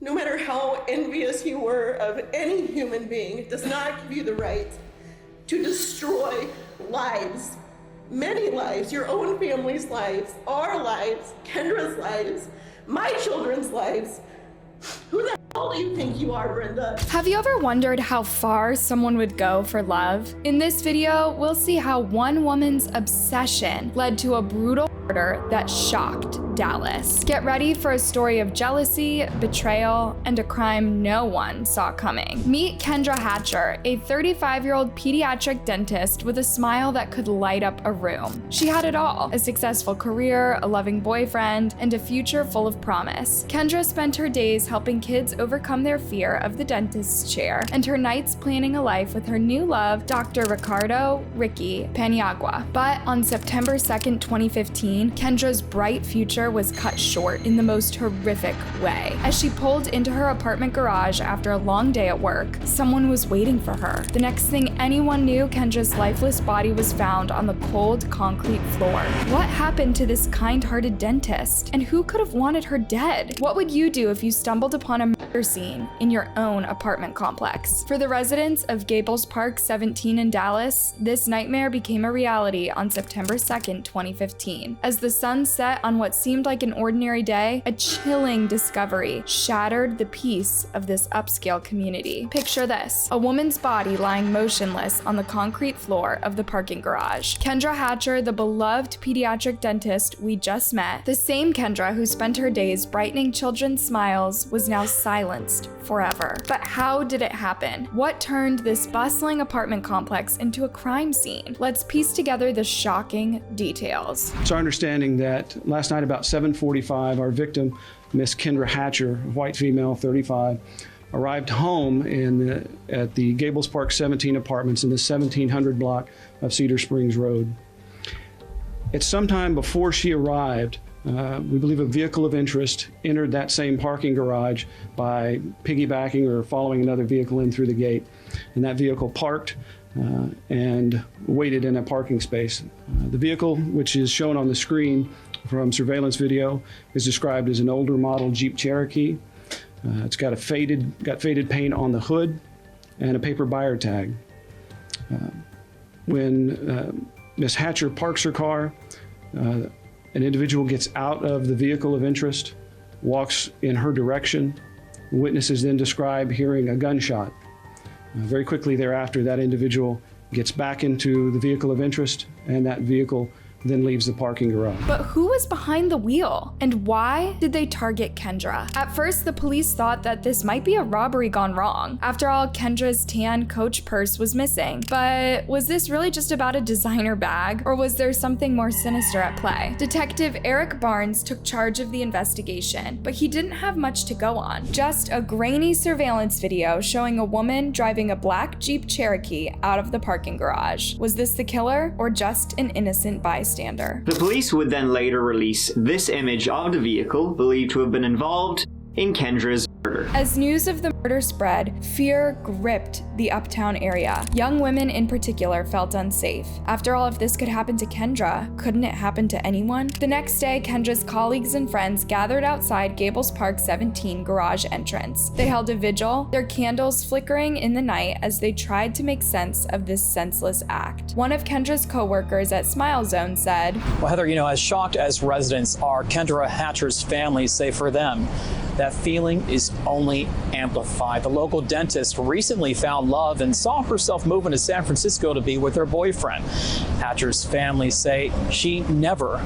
No matter how envious you were of any human being, it does not give you the right to destroy lives, many lives, your own family's lives, our lives, Kendra's lives, my children's lives. Who the hell do you think you are, Brenda? Have you ever wondered how far someone would go for love? In this video, we'll see how one woman's obsession led to a brutal murder that shocked Dallas. Get ready for a story of jealousy, betrayal, and a crime no one saw coming. Meet Kendra Hatcher, a 35-year-old pediatric dentist with a smile that could light up a room. She had it all: a successful career, a loving boyfriend, and a future full of promise. Kendra spent her days helping kids overcome their fear of the dentist's chair, and her nights planning a life with her new love, Dr. Ricardo Paniagua. But on September 2nd, 2015, Kendra's bright future was cut short in the most horrific way. As she pulled into her apartment garage after a long day at work, someone was waiting for her. The next thing anyone knew, Kendra's lifeless body was found on the cold concrete floor. What happened to this kind-hearted dentist? And who could have wanted her dead? What would you do if you stumbled upon a murder scene in your own apartment complex? For the residents of Gables Park 17 in Dallas, this nightmare became a reality on September 2nd, 2015. As the sun set on what seemed like an ordinary day, a chilling discovery shattered the peace of this upscale community. Picture this: a woman's body lying motionless on the concrete floor of the parking garage. Kendra Hatcher, the beloved pediatric dentist we just met, the same Kendra who spent her days brightening children's smiles, was now silenced forever. But how did it happen? What turned this bustling apartment complex into a crime scene? Let's piece together the shocking details. It's our understanding that last night about 7:45, our victim, Miss Kendra Hatcher, a white female, 35, arrived home at the Gables Park 17 apartments in the 1700 block of Cedar Springs Road. At some time before she arrived, we believe a vehicle of interest entered that same parking garage by piggybacking or following another vehicle in through the gate. And that vehicle parked and waited in a parking space. The vehicle, which is shown on the screen from surveillance video, is described as an older model Jeep Cherokee. It's got faded paint on the hood and a paper buyer tag. When Ms. Hatcher parks her car, an individual gets out of the vehicle of interest, walks in her direction. Witnesses then describe hearing a gunshot. Very quickly thereafter, that individual gets back into the vehicle of interest, and that vehicle then leaves the parking garage. But who was behind the wheel? And why did they target Kendra? At first, the police thought that this might be a robbery gone wrong. After all, Kendra's tan Coach purse was missing. But was this really just about a designer bag, or was there something more sinister at play? Detective Eric Barnes took charge of the investigation, but he didn't have much to go on. Just a grainy surveillance video showing a woman driving a black Jeep Cherokee out of the parking garage. Was this the killer, or just an innocent bystander? The police would then later release this image of the vehicle believed to have been involved in Kendra's murder. As news of the murder spread, fear gripped the uptown area. Young women in particular felt unsafe. After all, if this could happen to Kendra, couldn't it happen to anyone? The next day, Kendra's colleagues and friends gathered outside Gables Park 17 garage entrance. They held a vigil, their candles flickering in the night as they tried to make sense of this senseless act. One of Kendra's co-workers at Smile Zone said, "Well, Heather, as shocked as residents are, Kendra Hatcher's family say for them, that feeling is only amplified. The local dentist recently found love and saw herself moving to San Francisco to be with her boyfriend. Hatcher's family say she never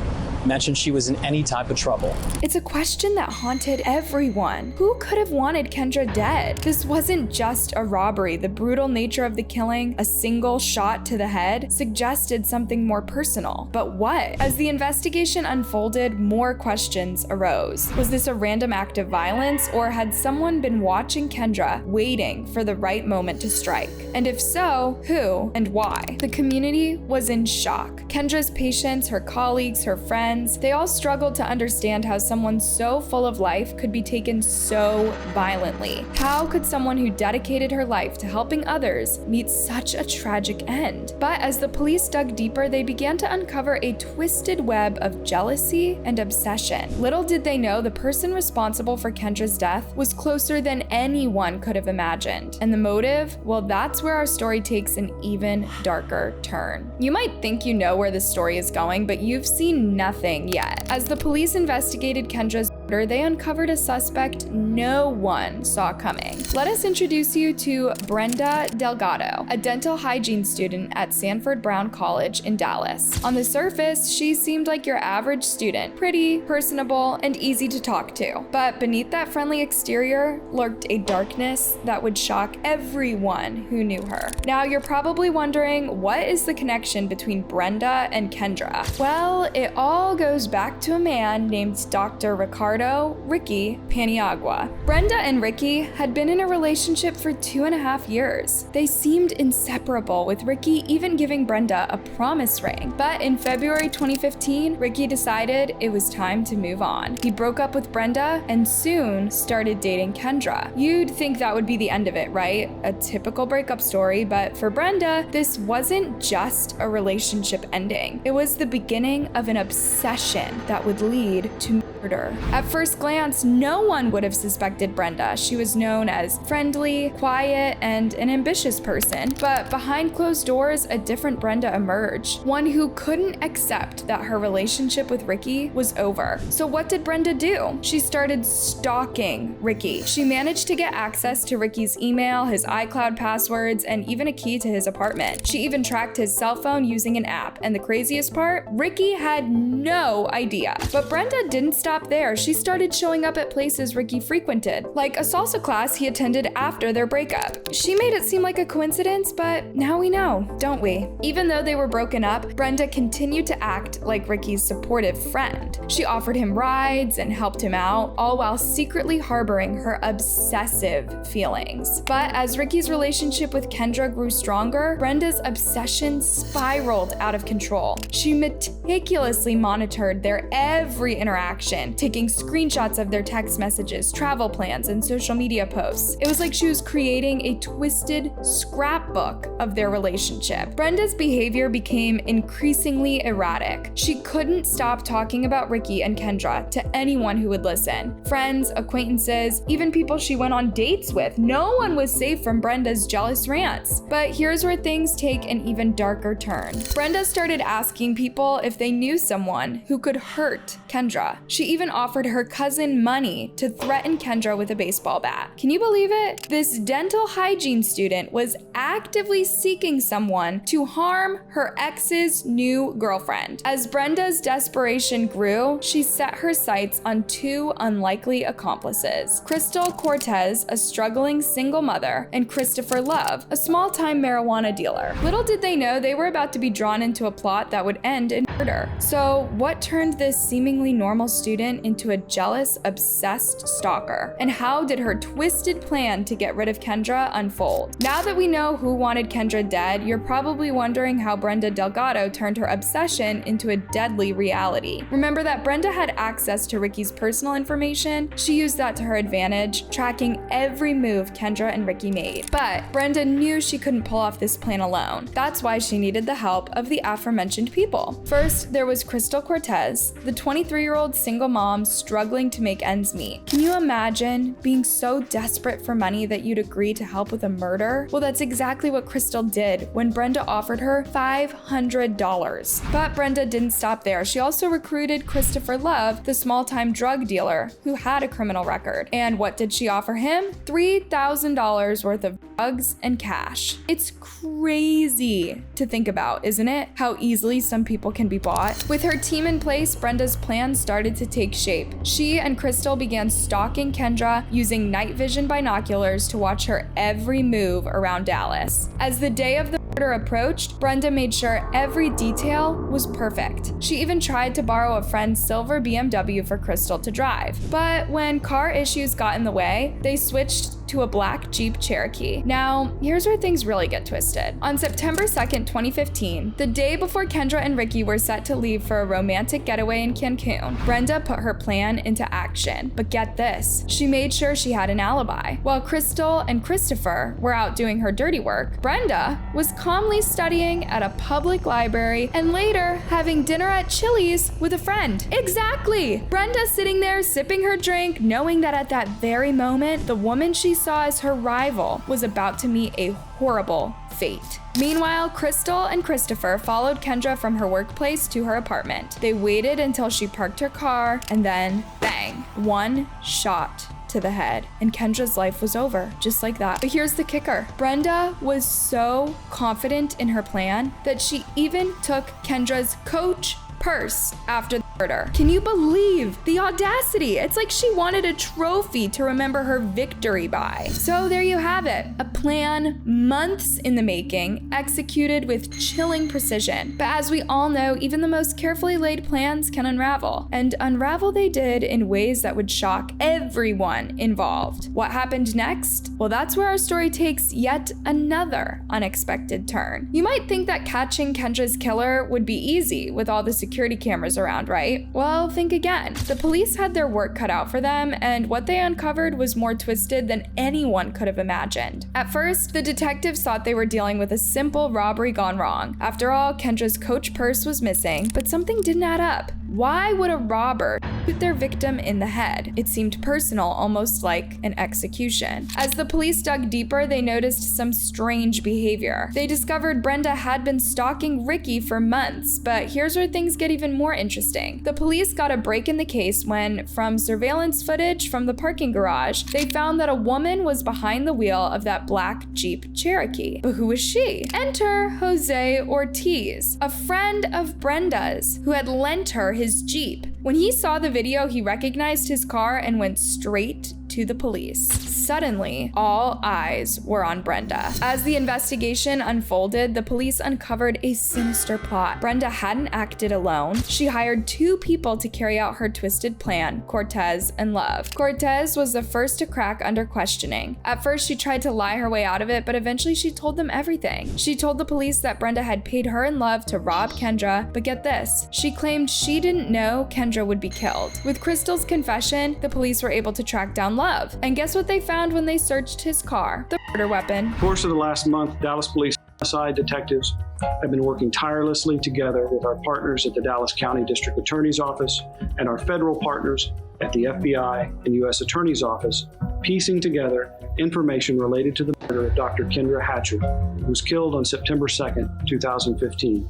mentioned she was in any type of trouble." It's a question that haunted everyone. Who could have wanted Kendra dead? This wasn't just a robbery. The brutal nature of the killing, a single shot to the head, suggested something more personal. But what? As the investigation unfolded, more questions arose. Was this a random act of violence, or had someone been watching Kendra, waiting for the right moment to strike? And if so, who and why? The community was in shock. Kendra's patients, her colleagues, her friends, friends, they all struggled to understand how someone so full of life could be taken so violently. How could someone who dedicated her life to helping others meet such a tragic end? But as the police dug deeper, they began to uncover a twisted web of jealousy and obsession. Little did they know the person responsible for Kendra's death was closer than anyone could have imagined. And the motive? Well, that's where our story takes an even darker turn. You might think you know where the story is going, but you've seen nothing yet. As the police investigated Kendra's murder, they uncovered a suspect no one saw coming. Let us introduce you to Brenda Delgado, a dental hygiene student at Sanford Brown College in Dallas. On the surface, she seemed like your average student, pretty, personable, and easy to talk to. But beneath that friendly exterior lurked a darkness that would shock everyone who knew her. Now, you're probably wondering, what is the connection between Brenda and Kendra? Well, it all goes back to a man named Dr. Ricardo "Ricky" Paniagua. Brenda and Ricky had been in a relationship for 2.5 years. They seemed inseparable, with Ricky even giving Brenda a promise ring. But in February 2015, Ricky decided it was time to move on. He broke up with Brenda and soon started dating Kendra. You'd think that would be the end of it, right? A typical breakup story, but for Brenda, this wasn't just a relationship ending. It was the beginning of an obsession that would lead to murder. At first glance, no one would have suspected Brenda. She was known as friendly, quiet, and an ambitious person. But behind closed doors, a different Brenda emerged. One who couldn't accept that her relationship with Ricky was over. So what did Brenda do? She started stalking Ricky. She managed to get access to Ricky's email, his iCloud passwords, and even a key to his apartment. She even tracked his cell phone using an app. And the craziest part, Ricky had no idea. But Brenda didn't stop there. She started showing up at places Ricky frequented, like a salsa class he attended after their breakup. She made it seem like a coincidence, but now we know, don't we? Even though they were broken up, Brenda continued to act like Ricky's supportive friend. She offered him rides and helped him out, all while secretly harboring her obsessive feelings. But as Ricky's relationship with Kendra grew stronger, Brenda's obsession spiraled out of control. She meticulously monitored their every interaction, taking screenshots of their text messages, travel plans, and social media posts. It was like she was creating a twisted scrapbook of their relationship. Brenda's behavior became increasingly erratic. She couldn't stop talking about Ricky and Kendra to anyone who would listen. Friends, acquaintances, even people she went on dates with. No one was safe from Brenda's jealous rants. But here's where things take an even darker turn. Brenda started asking people if they knew someone who could hurt Kendra. She even offered her cousin money to threaten Kendra with a baseball bat. Can you believe it? This dental hygiene student was actively seeking someone to harm her ex's new girlfriend. As Brenda's desperation grew, she set her sights on two unlikely accomplices: Crystal Cortez, a struggling single mother, and Christopher Love, a small-time marijuana dealer. Little did they know they were about to be drawn into a plot that would end in murder. So what turned this seemingly normal student into a jealous, obsessed stalker? And how did her twisted plan to get rid of Kendra unfold? Now that we know who wanted Kendra dead, you're probably wondering how Brenda Delgado turned her obsession into a deadly reality. Remember that Brenda had access to Ricky's personal information? She used that to her advantage, tracking every move Kendra and Ricky made. But Brenda knew she couldn't pull off this plan alone. That's why she needed the help of the aforementioned people. First, there was Crystal Cortez, the 23-year-old single mom struggling to make ends meet. Can you imagine being so desperate for money that you'd agree to help with a murder? Well, that's exactly what Crystal did when Brenda offered her $500. But Brenda didn't stop there. She also recruited Christopher Love, the small-time drug dealer who had a criminal record. And what did she offer him? $3,000 worth of drugs and cash. It's crazy to think about, isn't it? How easily some people can be bought. With her team in place, Brenda's plan started to take shape. She and Crystal began stalking Kendra using night vision binoculars to watch her every move around Dallas. As the day of the murder approached, Brenda made sure every detail was perfect. She even tried to borrow a friend's silver BMW for Crystal to drive. But when car issues got in the way, they switched to a black Jeep Cherokee. Now, here's where things really get twisted. On September 2nd, 2015, the day before Kendra and Ricky were set to leave for a romantic getaway in Cancun, Brenda put her plan into action. But get this, she made sure she had an alibi. While Crystal and Christopher were out doing her dirty work, Brenda was calmly studying at a public library and later having dinner at Chili's with a friend. Exactly! Brenda sitting there sipping her drink, knowing that at that very moment, the woman she saw as her rival was about to meet a horrible fate. Meanwhile, Crystal and Christopher followed Kendra from her workplace to her apartment. They waited until she parked her car and then, bang, one shot to the head, and Kendra's life was over, just like that. But here's the kicker. Brenda was so confident in her plan that she even took Kendra's Coach purse after the murder. Can you believe the audacity? It's like she wanted a trophy to remember her victory by. So there you have it, a plan months in the making, executed with chilling precision. But as we all know, even the most carefully laid plans can unravel. And unravel they did in ways that would shock everyone involved. What happened next? Well, that's where our story takes yet another unexpected turn. You might think that catching Kendra's killer would be easy with all the security cameras around, right? Well, think again. The police had their work cut out for them, and what they uncovered was more twisted than anyone could have imagined. At first, the detectives thought they were dealing with a simple robbery gone wrong. After all, Kendra's Coach purse was missing, but something didn't add up. Why would a robber shoot their victim in the head? It seemed personal, almost like an execution. As the police dug deeper, they noticed some strange behavior. They discovered Brenda had been stalking Ricky for months, but here's where things get even more interesting. The police got a break in the case when, from surveillance footage from the parking garage, they found that a woman was behind the wheel of that black Jeep Cherokee. But who was she? Enter Jose Ortiz, a friend of Brenda's, who had lent her his Jeep. When he saw the video, he recognized his car and went straight to the police. Suddenly, all eyes were on Brenda. As the investigation unfolded, the police uncovered a sinister plot. Brenda hadn't acted alone. She hired two people to carry out her twisted plan, Cortez and Love. Cortez was the first to crack under questioning. At first, she tried to lie her way out of it, but eventually she told them everything. She told the police that Brenda had paid her and Love to rob Kendra, but get this, she claimed she didn't know Kendra would be killed. With Crystal's confession, the police were able to track down Love. And guess what they found when they searched his car? The murder weapon. In the course of the last month, Dallas Police homicide detectives have been working tirelessly together with our partners at the Dallas County District Attorney's Office and our federal partners at the FBI and U.S. Attorney's Office, piecing together information related to the murder of Dr. Kendra Hatcher, who was killed on September 2nd, 2015.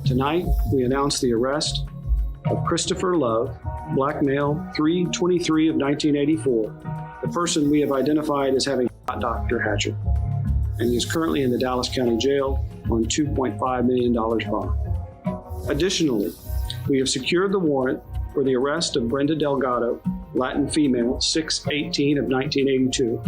Tonight, we announce the arrest of Christopher Love, black male, 3/23 of 1984, the person we have identified as having shot Dr. Hatcher, and he is currently in the Dallas County Jail on $2.5 million bond. Additionally, we have secured the warrant for the arrest of Brenda Delgado, Latin female, 6/18 of 1982,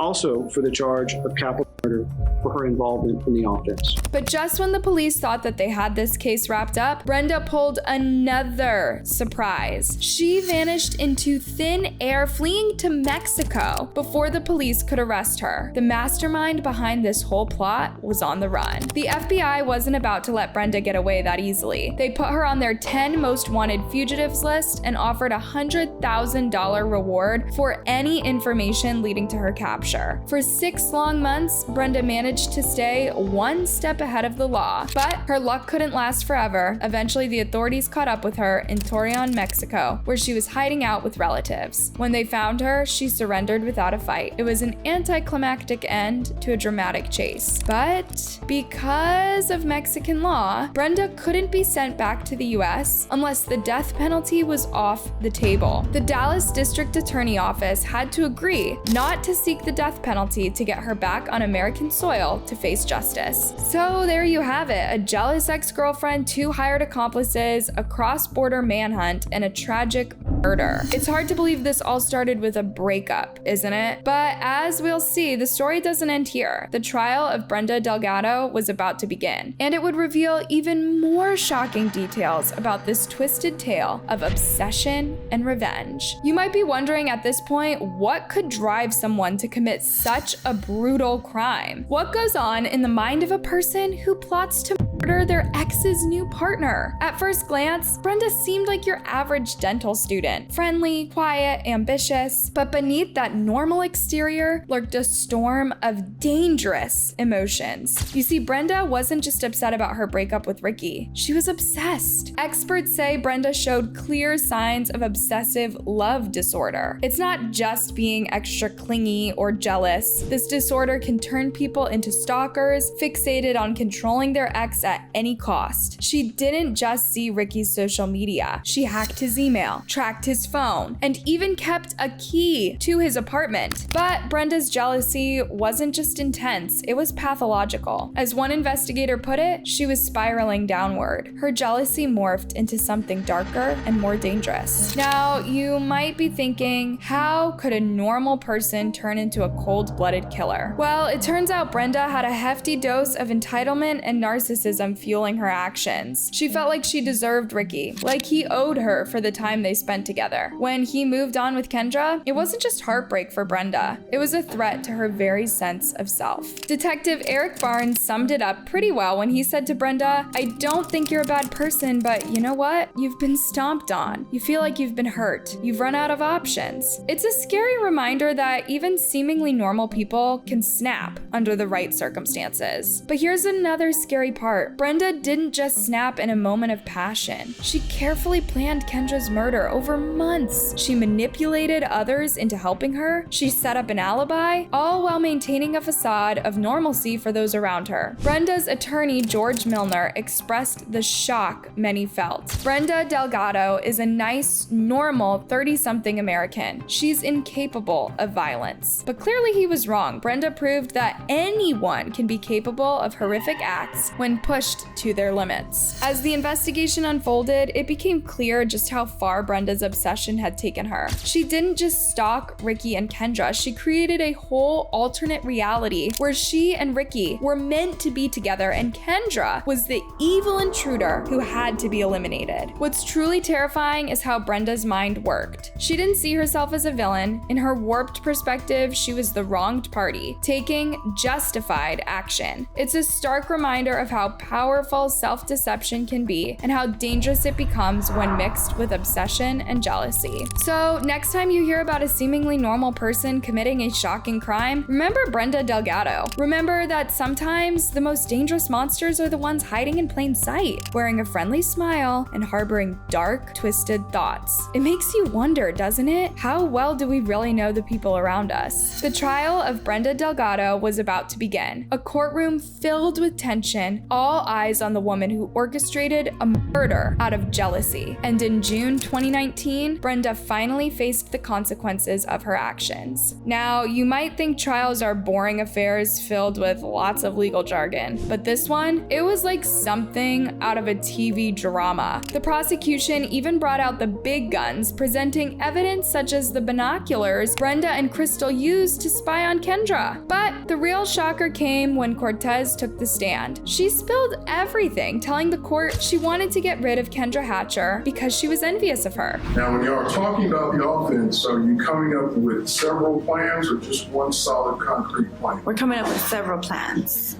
also for the charge of capital murder for her involvement in the offense. But just when the police thought that they had this case wrapped up, Brenda pulled another surprise. She vanished into thin air, fleeing to Mexico before the police could arrest her. The mastermind behind this whole plot was on the run. The FBI wasn't about to let Brenda get away that easily. They put her on their 10 most wanted fugitives list and offered a $100,000 reward for any information leading to her capture. For 6 long months, Brenda managed to stay one step ahead of the law, but her luck couldn't last forever. Eventually, the authorities caught up with her in Torreon, Mexico, where she was hiding out with relatives. When they found her, she surrendered without a fight. It was an anticlimactic end to a dramatic chase. But because of Mexican law, Brenda couldn't be sent back to the US unless the death penalty was off the table. The Dallas District Attorney Office had to agree not to seek the death penalty to get her back on American soil to face justice. So there you have it, a jealous ex-girlfriend, 2 hired accomplices, a cross-border manhunt, and a tragic murder. It's hard to believe this all started with a breakup, isn't it? But as we'll see, the story doesn't end here. The trial of Brenda Delgado was about to begin, and it would reveal even more shocking details about this twisted tale of obsession and revenge. You might be wondering at this point, what could drive someone to commit such a brutal crime? What goes on in the mind of a person who plots to murder their ex's new partner? At first glance, Brenda seemed like your average dental student, friendly, quiet, ambitious, but beneath that normal exterior lurked a storm of dangerous emotions. You see, Brenda wasn't just upset about her breakup with Ricky, she was obsessed. Experts say Brenda showed clear signs of obsessive love disorder. It's not just being extra clingy or jealous. This disorder can turn people into stalkers, fixated on controlling their ex at any cost. She didn't just see Ricky's social media. She hacked his email, tracked his phone, and even kept a key to his apartment. But Brenda's jealousy wasn't just intense, it was pathological. As one investigator put it, she was spiraling downward. Her jealousy morphed into something darker and more dangerous. Now, you might be thinking, how could a normal person turn into a cold-blooded killer? Well, it turns out Brenda had a hefty dose of entitlement and narcissism fueling her actions. She felt like she deserved Ricky, like he owed her for the time they spent together. When he moved on with Kendra, it wasn't just heartbreak for Brenda, it was a threat to her very sense of self. Detective Eric Barnes summed it up pretty well when he said to Brenda, "I don't think you're a bad person, but you know what? You've been stomped on. You feel like you've been hurt. You've run out of options." It's a scary reminder that even seemingly normal people can snap under the right circumstances. But here's another scary part. Brenda didn't just snap in a moment of passion. She carefully planned Kendra's murder over months. She manipulated others into helping her. She set up an alibi, all while maintaining a facade of normalcy for those around her. Brenda's attorney, George Milner, expressed the shock many felt. Brenda Delgado is a nice, normal 30-something American. She's incapable of violence. But clearly he was wrong. Brenda proved that anyone can be capable of horrific acts when pushed to their limits. As the investigation unfolded, it became clear just how far Brenda's obsession had taken her. She didn't just stalk Ricky and Kendra, she created a whole alternate reality where she and Ricky were meant to be together and Kendra was the evil intruder who had to be eliminated. What's truly terrifying is how Brenda's mind worked. She didn't see herself as a villain. In her warped perspective, she was the wronged party, taking justified action. It's a stark reminder of how powerful self-deception can be and how dangerous it becomes when mixed with obsession and jealousy. So next time you hear about a seemingly normal person committing a shocking crime, remember Brenda Delgado. Remember that sometimes the most dangerous monsters are the ones hiding in plain sight, wearing a friendly smile and harboring dark, twisted thoughts. It makes you wonder, doesn't it? How well do we really know the people around us? The trial of Brenda Delgado was about to begin. A courtroom filled with tension, all eyes on the woman who orchestrated a murder out of jealousy. And in June 2019, Brenda finally faced the consequences of her actions. Now, you might think trials are boring affairs filled with lots of legal jargon, but this one, it was like something out of a TV drama. The prosecution even brought out the big guns, presenting evidence such as the binoculars Brenda and Crystal used to spy on Kendra. But the real shocker came when Cortez took the stand. She spilled everything, telling the court she wanted to get rid of Kendra Hatcher because she was envious of her. Now, when y'all are talking about the offense, are you coming up with several plans or just one solid concrete plan? We're coming up with several plans.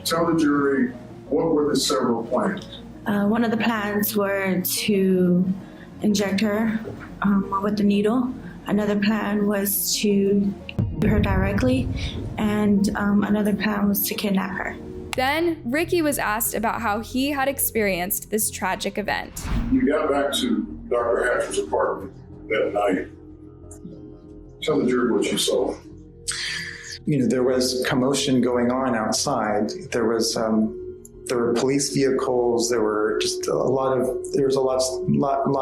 Tell the jury, what were the several plans? One of the plans were to inject her with the needle. Another plan was to do her directly, and another plan was to kidnap her. Then, Ricky was asked about how he had experienced this tragic event. You got back to Dr. Hatcher's apartment that night. Tell the jury what you saw. There was commotion going on outside. There were police vehicles. There was a lot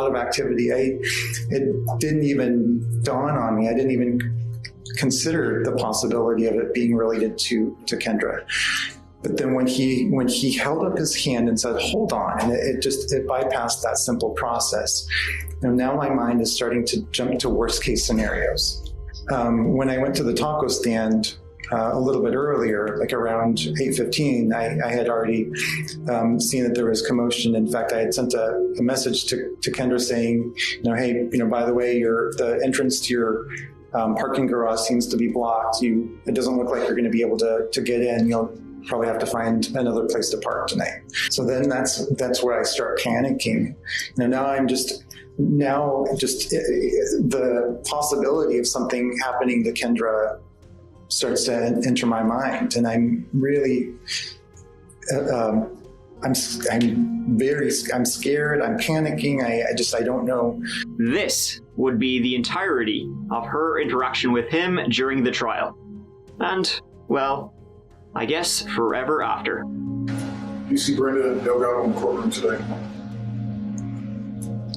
of activity. It didn't even dawn on me. I didn't even consider the possibility of it being related to Kendra. But then when he held up his hand and said, "Hold on," and it bypassed that simple process. Now my mind is starting to jump to worst case scenarios. When I went to the taco stand a little bit earlier, like around 8:15, I had already seen that there was commotion. In fact, I had sent a message to Kendra saying, hey, by the way, the entrance to your parking garage seems to be blocked. It doesn't look like you're going to be able to get in. You'll probably have to find another place to park tonight. So then that's where I start panicking. Now the possibility of something happening to Kendra starts to enter my mind, and I'm really, I'm scared, I'm panicking, I don't know. This would be the entirety of her interaction with him during the trial. And, well, I guess forever after. You see Brenda Delgado in the courtroom today?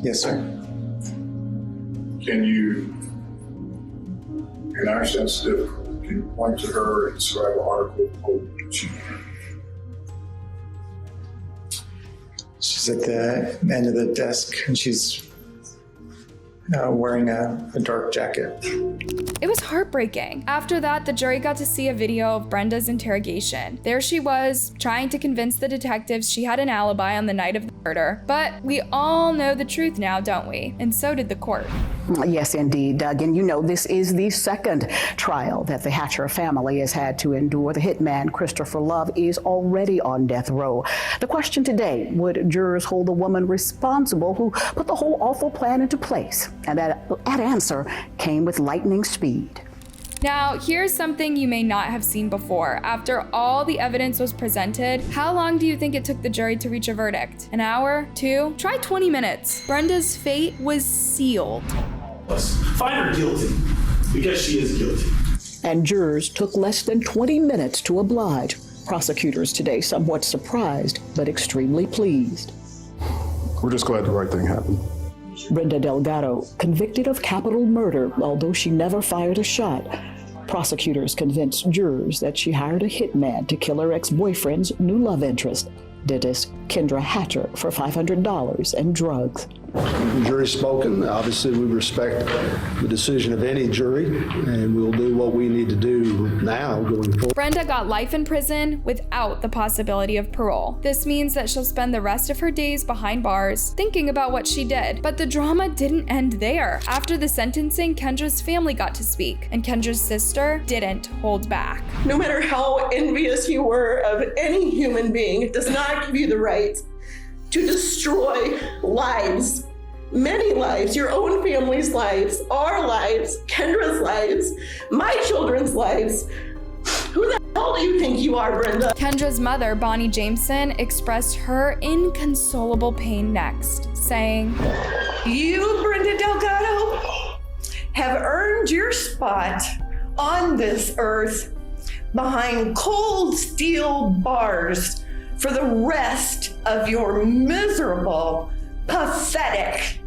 Yes, sir. Can you, and I understand it's difficult, can you point to her and describe an article that she She's at the end of the desk, and she's wearing a dark jacket. It was heartbreaking. After that, the jury got to see a video of Brenda's interrogation. There she was, trying to convince the detectives she had an alibi on the night of the murder. But we all know the truth now, don't we? And so did the court. Yes, indeed, Doug. And this is the second trial that the Hatcher family has had to endure. The hitman, Christopher Love, is already on death row. The question today, would jurors hold the woman responsible who put the whole awful plan into place? And that answer came with lightning speed. Now, here's something you may not have seen before. After all the evidence was presented, how long do you think it took the jury to reach a verdict? An hour? 2? Try 20 minutes. Brenda's fate was sealed. Let's find her guilty, because she is guilty. And jurors took less than 20 minutes to oblige. Prosecutors today somewhat surprised, but extremely pleased. We're just glad the right thing happened. Brenda Delgado, convicted of capital murder, although she never fired a shot. Prosecutors convinced jurors that she hired a hitman to kill her ex-boyfriend's new love interest, dentist Kendra Hatcher, for $500 and drugs. The jury's spoken. Obviously, we respect the decision of any jury, and we'll do what we need to do now going forward. Brenda got life in prison without the possibility of parole. This means that she'll spend the rest of her days behind bars thinking about what she did. But the drama didn't end there. After the sentencing, Kendra's family got to speak, and Kendra's sister didn't hold back. No matter how envious you were of any human being, it does not give you the right to destroy lives, many lives, your own family's lives, our lives, Kendra's lives, my children's lives. Who the hell do you think you are, Brenda? Kendra's mother, Bonnie Jameson, expressed her inconsolable pain next, saying, You, Brenda Delgado, have earned your spot on this earth behind cold steel bars for the rest of your miserable, pathetic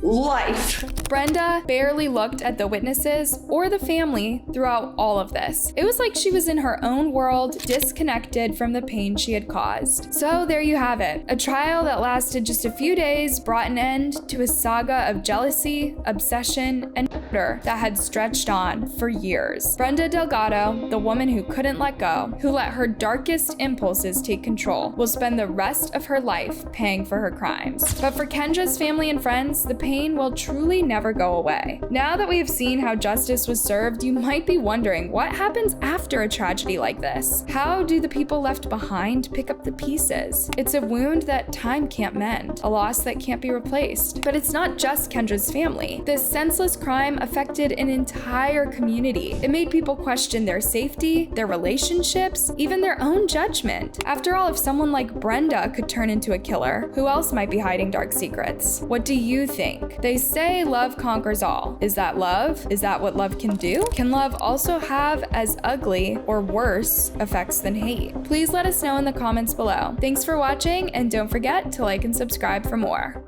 life. Brenda barely looked at the witnesses or the family throughout all of this. It was like she was in her own world, disconnected from the pain she had caused. So there you have it. A trial that lasted just a few days brought an end to a saga of jealousy, obsession, and murder that had stretched on for years. Brenda Delgado, the woman who couldn't let go, who let her darkest impulses take control, will spend the rest of her life paying for her crimes. But for Kendra's family and friends, the pain will truly never go away. Now that we have seen how justice was served, you might be wondering what happens after a tragedy like this. How do the people left behind pick up the pieces? It's a wound that time can't mend, a loss that can't be replaced. But it's not just Kendra's family. This senseless crime affected an entire community. It made people question their safety, their relationships, even their own judgment. After all, if someone like Brenda could turn into a killer, who else might be hiding dark secrets? What do you think? They say love conquers all. Is that love? Is that what love can do? Can love also have as ugly or worse effects than hate? Please let us know in the comments below. Thanks for watching, and don't forget to like and subscribe for more.